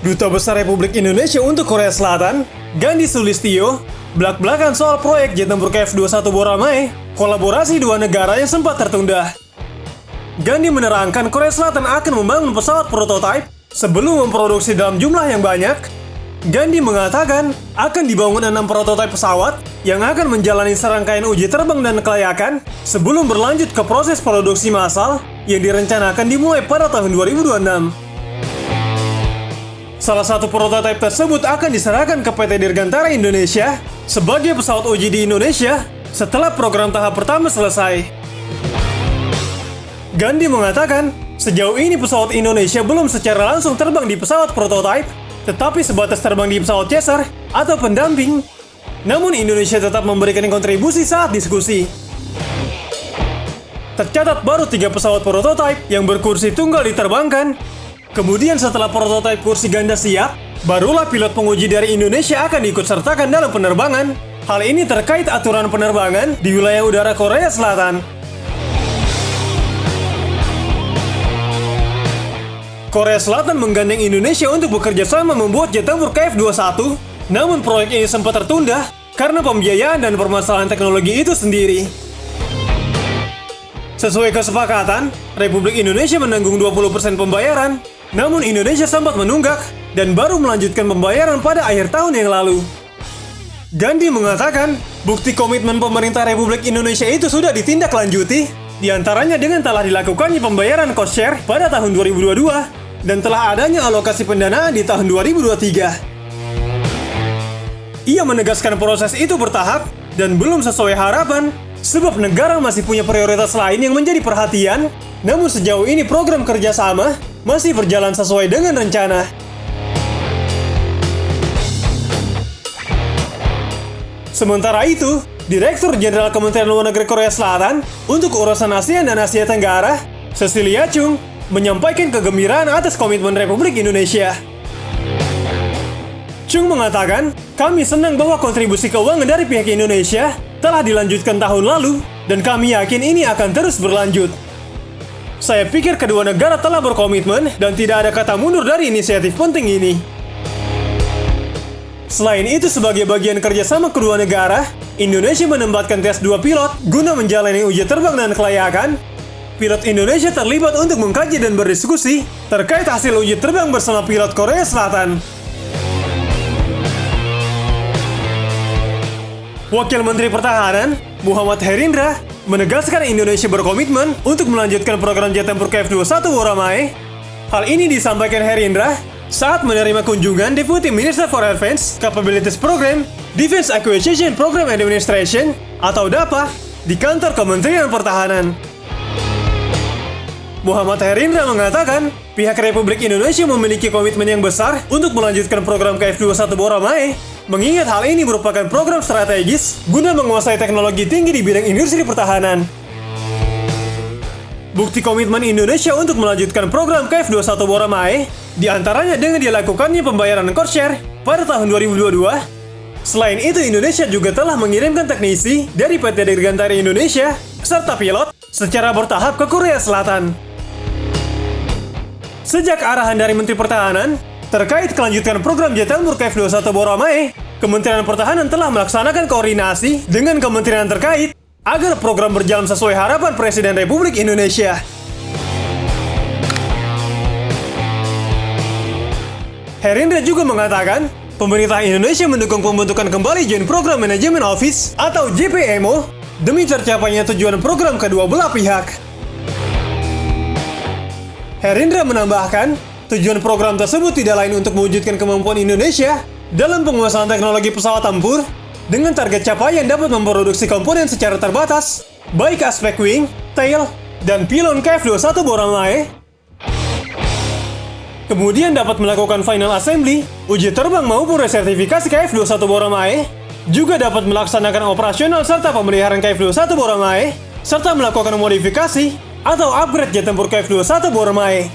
Duta Besar Republik Indonesia untuk Korea Selatan, Gandhi Sulistyo, belak-belakan soal proyek jet tempur KF-21 Boramae, kolaborasi dua negara yang sempat tertunda. Gandhi menerangkan Korea Selatan akan membangun pesawat prototipe sebelum memproduksi dalam jumlah yang banyak. Gandhi mengatakan akan dibangun 6 prototipe pesawat yang akan menjalani serangkaian uji terbang dan kelayakan sebelum berlanjut ke proses produksi massal yang direncanakan dimulai pada tahun 2026. Salah satu prototipe tersebut akan diserahkan ke PT Dirgantara Indonesia sebagai pesawat uji di Indonesia setelah program tahap pertama selesai. Gandhi mengatakan, sejauh ini pesawat Indonesia belum secara langsung terbang di pesawat prototipe, tetapi sebatas terbang di pesawat chaser atau pendamping. Namun Indonesia tetap memberikan kontribusi saat diskusi. Tercatat baru 3 pesawat prototipe yang berkursi tunggal diterbangkan. Kemudian setelah prototipe kursi ganda siap, barulah pilot penguji dari Indonesia akan diikut sertakan dalam penerbangan. Hal ini terkait aturan penerbangan di wilayah udara Korea Selatan. Korea Selatan menggandeng Indonesia untuk bekerja sama membuat jet tempur KF-21, namun proyek ini sempat tertunda karena pembiayaan dan permasalahan teknologi itu sendiri. Sesuai kesepakatan, Republik Indonesia menanggung 20% pembayaran, namun Indonesia sempat menunggak dan baru melanjutkan pembayaran pada akhir tahun yang lalu. Gandhi mengatakan, bukti komitmen pemerintah Republik Indonesia itu sudah ditindaklanjuti, diantaranya dengan telah dilakukannya pembayaran cost share pada tahun 2022 dan telah adanya alokasi pendanaan di tahun 2023. Ia menegaskan proses itu bertahap dan belum sesuai harapan, sebab negara masih punya prioritas lain yang menjadi perhatian, namun sejauh ini program kerjasama masih berjalan sesuai dengan rencana. Sementara itu, Direktur Jenderal Kementerian Luar Negeri Korea Selatan untuk urusan ASEAN dan Asia Tenggara, Cecilia Chung, menyampaikan kegembiraan atas komitmen Republik Indonesia. Chung mengatakan, kami senang bahwa kontribusi keuangan dari pihak Indonesia telah dilanjutkan tahun lalu, dan kami yakin ini akan terus berlanjut. Saya pikir kedua negara telah berkomitmen dan tidak ada kata mundur dari inisiatif penting ini. Selain itu, sebagai bagian kerjasama kedua negara, Indonesia menempatkan tes 2 pilot guna menjalani uji terbang dan kelayakan. Pilot Indonesia terlibat untuk mengkaji dan berdiskusi terkait hasil uji terbang bersama pilot Korea Selatan. Wakil Menteri Pertahanan, Muhammad Herindra, menegaskan Indonesia berkomitmen untuk melanjutkan program jet tempur KF-21 Boramae. Hal ini disampaikan Herindra saat menerima kunjungan Deputy Minister for Advanced Capabilities Program, Defense Acquisition Program Administration, atau DAPA, di kantor Kementerian Pertahanan. Muhammad Herindra mengatakan, pihak Republik Indonesia memiliki komitmen yang besar untuk melanjutkan program KF-21 Boramae, mengingat hal ini merupakan program strategis guna menguasai teknologi tinggi di bidang industri pertahanan. Bukti komitmen Indonesia untuk melanjutkan program KF-21 Boramae diantaranya dengan dilakukannya pembayaran cost share pada tahun 2022. Selain itu, Indonesia juga telah mengirimkan teknisi dari PT Dirgantara Indonesia serta pilot secara bertahap ke Korea Selatan. Sejak arahan dari Menteri Pertahanan terkait kelanjutan program jet tempur KF-21 Boramae, Kementerian Pertahanan telah melaksanakan koordinasi dengan kementerian terkait agar program berjalan sesuai harapan Presiden Republik Indonesia. Herindra juga mengatakan, pemerintah Indonesia mendukung pembentukan kembali Joint Program Management Office atau JPMO demi tercapainya tujuan program kedua belah pihak. Herindra menambahkan, tujuan program tersebut tidak lain untuk mewujudkan kemampuan Indonesia dalam penguasaan teknologi pesawat tempur dengan target capaian dapat memproduksi komponen secara terbatas, baik aspek wing, tail, dan pylon KF-21 Boramae. Kemudian dapat melakukan final assembly, uji terbang maupun resertifikasi KF-21 Boramae, juga dapat melaksanakan operasional serta pemeliharaan KF-21 Boramae, serta melakukan modifikasi atau upgrade jet tempur KF-21 Boramae.